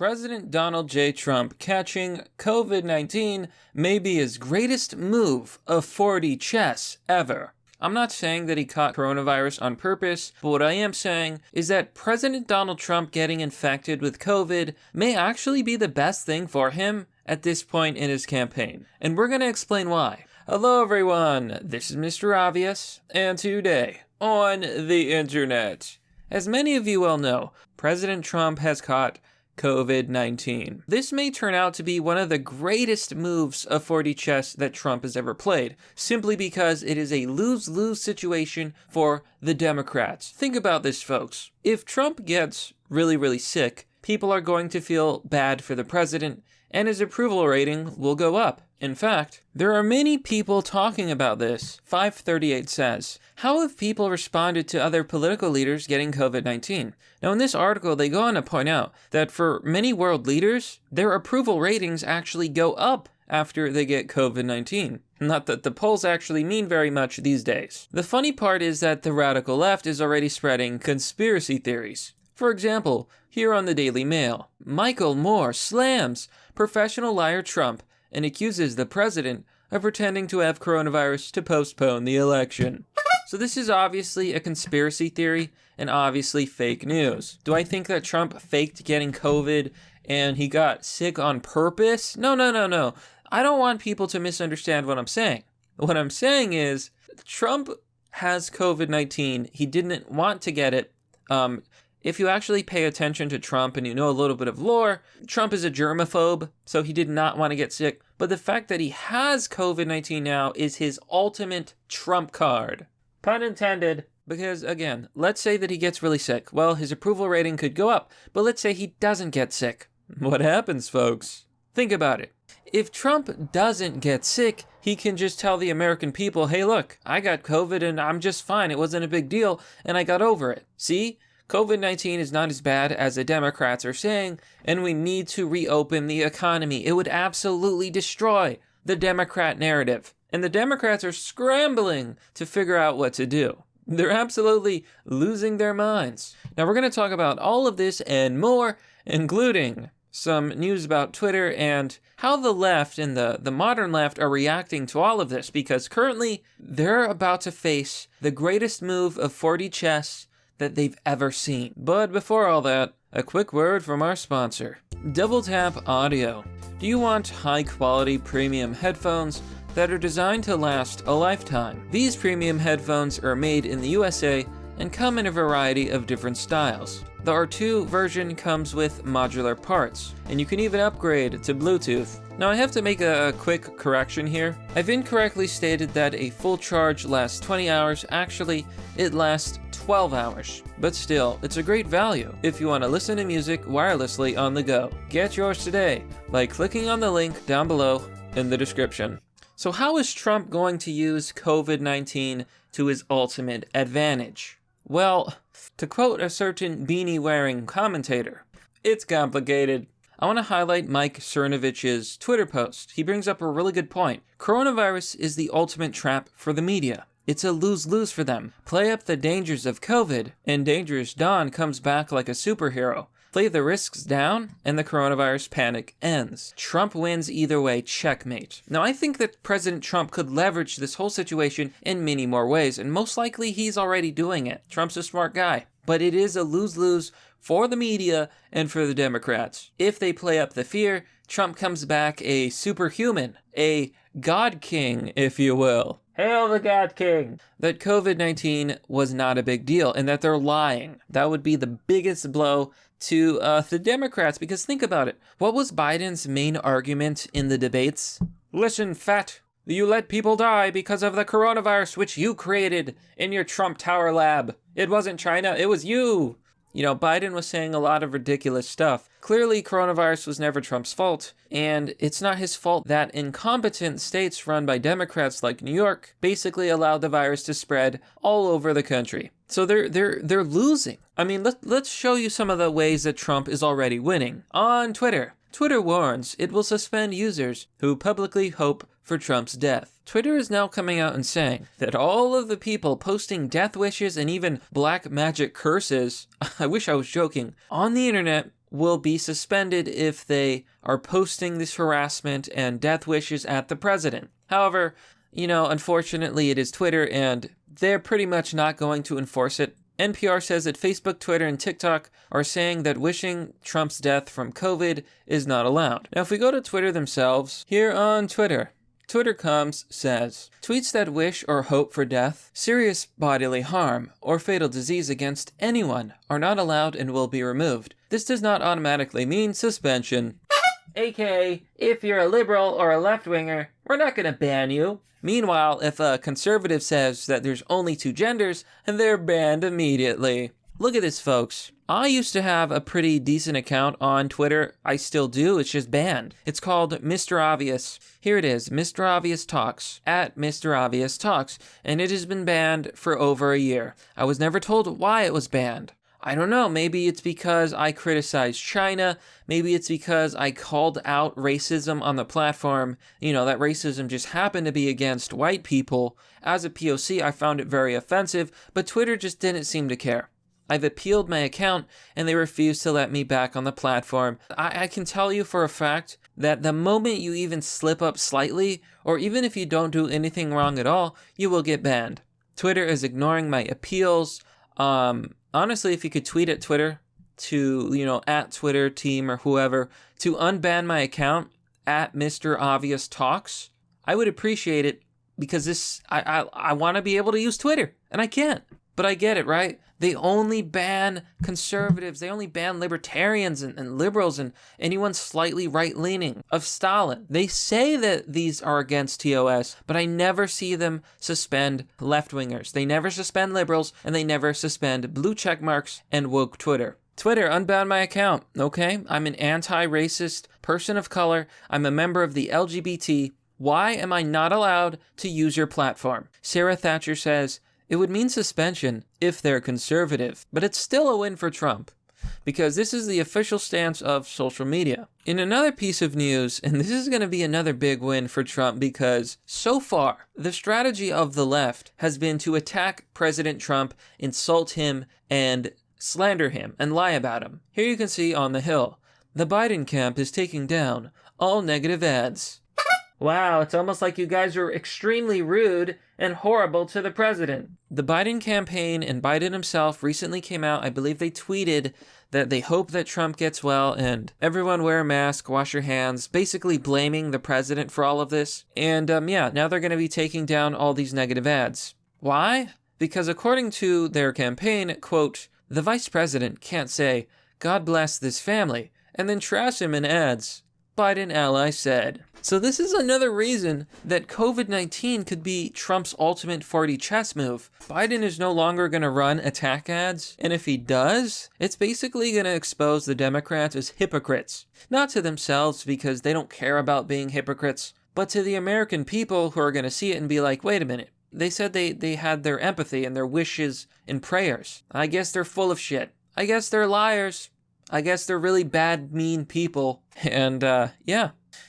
President Donald J. Trump catching COVID-19 may be his greatest move of 4D chess ever. I'm not saying that he caught coronavirus on purpose, but what I am saying is that President Donald Trump getting infected with COVID may actually be the best thing for him at this point in his campaign. And we're going to explain why. Hello everyone, this is Mr. Obvious, and today on the internet, as many of you well know, President Trump has caught COVID-19. This may turn out to be one of the greatest moves of 4D chess that Trump has ever played, simply because it is a lose-lose situation for the Democrats. Think about this, folks. If Trump gets really sick, people are going to feel bad for the president, and his approval rating will go up. In fact, there are many people talking about this. 538 says, how have people responded to other political leaders getting COVID-19? Now in this article, they go on to point out that for many world leaders, their approval ratings actually go up after they get COVID-19. Not that the polls actually mean very much these days. The funny part is that the radical left is already spreading conspiracy theories. For example, here on the Daily Mail, Michael Moore slams professional liar Trump and accuses the president of pretending to have coronavirus to postpone the election. So this is obviously a conspiracy theory and obviously fake news. Do I think that Trump faked getting COVID and he got sick on purpose? No. I don't want people to misunderstand what I'm saying. What I'm saying is Trump has COVID-19. He didn't want to get it. If you actually pay attention to Trump and you know a little bit of lore, Trump is a germaphobe, so he did not want to get sick. But the fact that he has COVID-19 now is his ultimate trump card. Pun intended. Because, again, let's say that he gets really sick. Well, his approval rating could go up, but let's say he doesn't get sick. What happens, folks? Think about it. If Trump doesn't get sick, he can just tell the American people, hey, look, I got COVID and I'm just fine. It wasn't a big deal, and I got over it. See? COVID-19 is not as bad as the Democrats are saying, and we need to reopen the economy. It would absolutely destroy the Democrat narrative. And the Democrats are scrambling to figure out what to do. They're absolutely losing their minds. Now we're going to talk about all of this and more, including some news about Twitter and how the left and the modern left are reacting to all of this, because currently they're about to face the greatest move of 4D chess that they've ever seen. But before all that, a quick word from our sponsor, Double Tap Audio. Do you want high quality premium headphones that are designed to last a lifetime? These premium headphones are made in the USA and come in a variety of different styles. The R2 version comes with modular parts, and you can even upgrade to Bluetooth. Now I have to make a quick correction here. I've incorrectly stated that a full charge lasts 20 hours. Actually, it lasts 12 hours. But still, it's a great value if you want to listen to music wirelessly on the go. Get yours today by clicking on the link down below in the description. So how is Trump going to use COVID-19 to his ultimate advantage? Well, to quote a certain beanie-wearing commentator, it's complicated. I want to highlight Mike Cernovich's Twitter post. He brings up a really good point. Coronavirus is the ultimate trap for the media. It's a lose-lose for them. Play up the dangers of COVID, and Dangerous Don comes back like a superhero. Play the risks down, and the coronavirus panic ends. Trump wins either way, checkmate. Now, I think that President Trump could leverage this whole situation in many more ways, and most likely he's already doing it. Trump's a smart guy. But it is a lose-lose for the media and for the Democrats. If they play up the fear, Trump comes back a superhuman, a God King, if you will. Hail the God King! That COVID-19 was not a big deal and that they're lying. That would be the biggest blow to the Democrats, because think about it. What was Biden's main argument in the debates? Listen, fat, you let people die because of the coronavirus which you created in your Trump Tower lab. It wasn't China, it was you. You know, Biden was saying a lot of ridiculous stuff. Clearly, coronavirus was never Trump's fault, and it's not his fault that incompetent states run by Democrats like New York basically allowed the virus to spread all over the country. So they're losing. I mean, let's show you some of the ways that Trump is already winning. On Twitter, Twitter warns it will suspend users who publicly hope for Trump's death. Twitter is now coming out and saying that all of the people posting death wishes and even black magic curses, I wish I was joking, on the internet will be suspended if they are posting this harassment and death wishes at the president. However, unfortunately it is Twitter and they're pretty much not going to enforce it. NPR says that Facebook, Twitter, and TikTok are saying that wishing Trump's death from COVID is not allowed. Now, if we go to Twitter themselves, here on Twitter, says, tweets that wish or hope for death, serious bodily harm, or fatal disease against anyone are not allowed and will be removed. This does not automatically mean suspension. AKA, if you're a liberal or a left-winger, we're not going to ban you. Meanwhile, if a conservative says that there's only two genders, they're banned immediately. Look at this, folks. I used to have a pretty decent account on Twitter. I still do. It's just banned. It's called Mr. Obvious. Here it is, Mr. Obvious Talks, at Mr. Obvious Talks, and it has been banned for over a year. I was never told why it was banned. I don't know, maybe it's because I criticized China, maybe it's because I called out racism on the platform, that racism just happened to be against white people. As a POC, I found it very offensive, but Twitter just didn't seem to care. I've appealed my account, and they refused to let me back on the platform. I can tell you for a fact that the moment you even slip up slightly, or even if you don't do anything wrong at all, you will get banned. Twitter is ignoring my appeals. Honestly, if you could tweet at Twitter to, at Twitter team or whoever, to unban my account at Mr. Obvious Talks, I would appreciate it because I want to be able to use Twitter and I can't. But I get it, right? They only ban conservatives. They only ban libertarians and liberals and anyone slightly right-leaning of Stalin. They say that these are against TOS, but I never see them suspend left-wingers. They never suspend liberals, and they never suspend blue check marks and woke Twitter. Twitter, unban my account, okay? I'm an anti-racist person of color. I'm a member of the LGBT. Why am I not allowed to use your platform? Sarah Thatcher says, it would mean suspension if they're conservative, but it's still a win for Trump, because this is the official stance of social media. In another piece of news, and this is going to be another big win for Trump because so far, the strategy of the left has been to attack President Trump, insult him, and slander him, and lie about him. Here you can see on the Hill, the Biden camp is taking down all negative ads. Wow, it's almost like you guys were extremely rude and horrible to the president. The Biden campaign and Biden himself recently came out, I believe they tweeted that they hope that Trump gets well and everyone wear a mask, wash your hands, basically blaming the president for all of this. And now they're going to be taking down all these negative ads. Why? Because according to their campaign, quote, the vice president can't say, God bless this family, and then trash him in ads. Biden ally said. So this is another reason that COVID-19 could be Trump's ultimate 4D chess move. Biden is no longer going to run attack ads, and if he does, it's basically going to expose the Democrats as hypocrites. Not to themselves because they don't care about being hypocrites, but to the American people who are going to see it and be like, wait a minute. They said they had their empathy and their wishes and prayers. I guess they're full of shit. I guess they're liars. I guess they're really bad, mean people. And,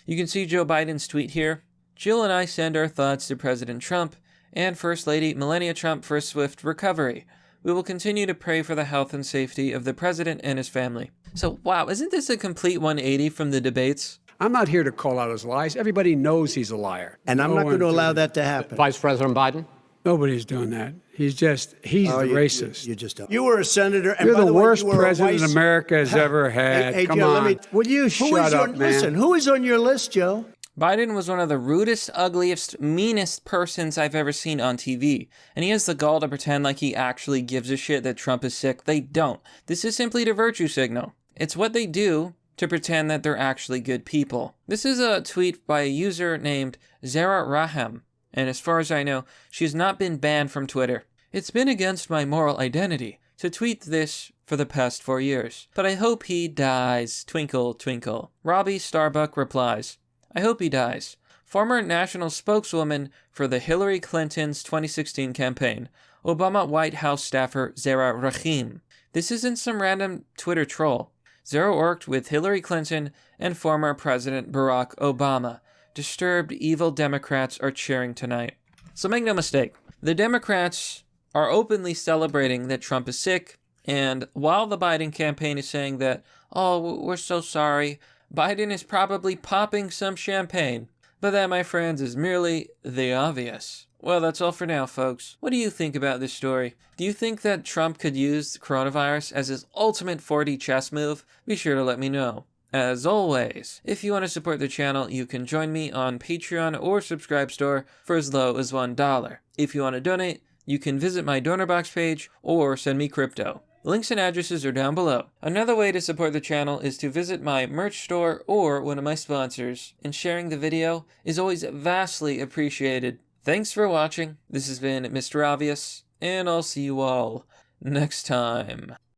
you can see Joe Biden's tweet here. Jill and I send our thoughts to President Trump and First Lady Melania Trump for a swift recovery. We will continue to pray for the health and safety of the president and his family. So, wow, isn't this a complete 180 from the debates? I'm not here to call out his lies. Everybody knows he's a liar. And I'm not going to allow that to happen. Vice President Biden? Nobody's doing that. He's the racist. You just don't. You were a senator. And You're by the way, worst you were president America has ever had. Hey, Come Joe, on. Will you shut up, man? Listen, who is on your list, Joe? Biden was one of the rudest, ugliest, meanest persons I've ever seen on TV. And he has the gall to pretend like he actually gives a shit that Trump is sick. They don't. This is simply to virtue signal. It's what they do to pretend that they're actually good people. This is a tweet by a user named Zara Raham. And as far as I know, she's not been banned from Twitter. It's been against my moral identity to tweet this for the past 4 years. But I hope he dies. Twinkle, twinkle. Robbie Starbuck replies, I hope he dies. Former national spokeswoman for the Hillary Clinton's 2016 campaign, Obama White House staffer Zara Rahim. This isn't some random Twitter troll. Zara worked with Hillary Clinton and former President Barack Obama. Disturbed, evil Democrats are cheering tonight. So make no mistake, the Democrats are openly celebrating that Trump is sick And while the Biden campaign is saying that, oh, we're so sorry, Biden is probably popping some champagne. But that, my friends, is merely the obvious. Well, that's all for now, folks. What do you think about this story? Do you think that Trump could use the coronavirus as his ultimate 4D chess move? Be sure to let me know. As always, if you want to support the channel, you can join me on Patreon or Subscribe Store for as low as $1. If you want to donate, you can visit my donor box page or send me crypto. Links and addresses are down below. Another way to support the channel is to visit my merch store or one of my sponsors, and sharing the video is always vastly appreciated. Thanks for watching. This has been Mr. Obvious, and I'll see you all next time.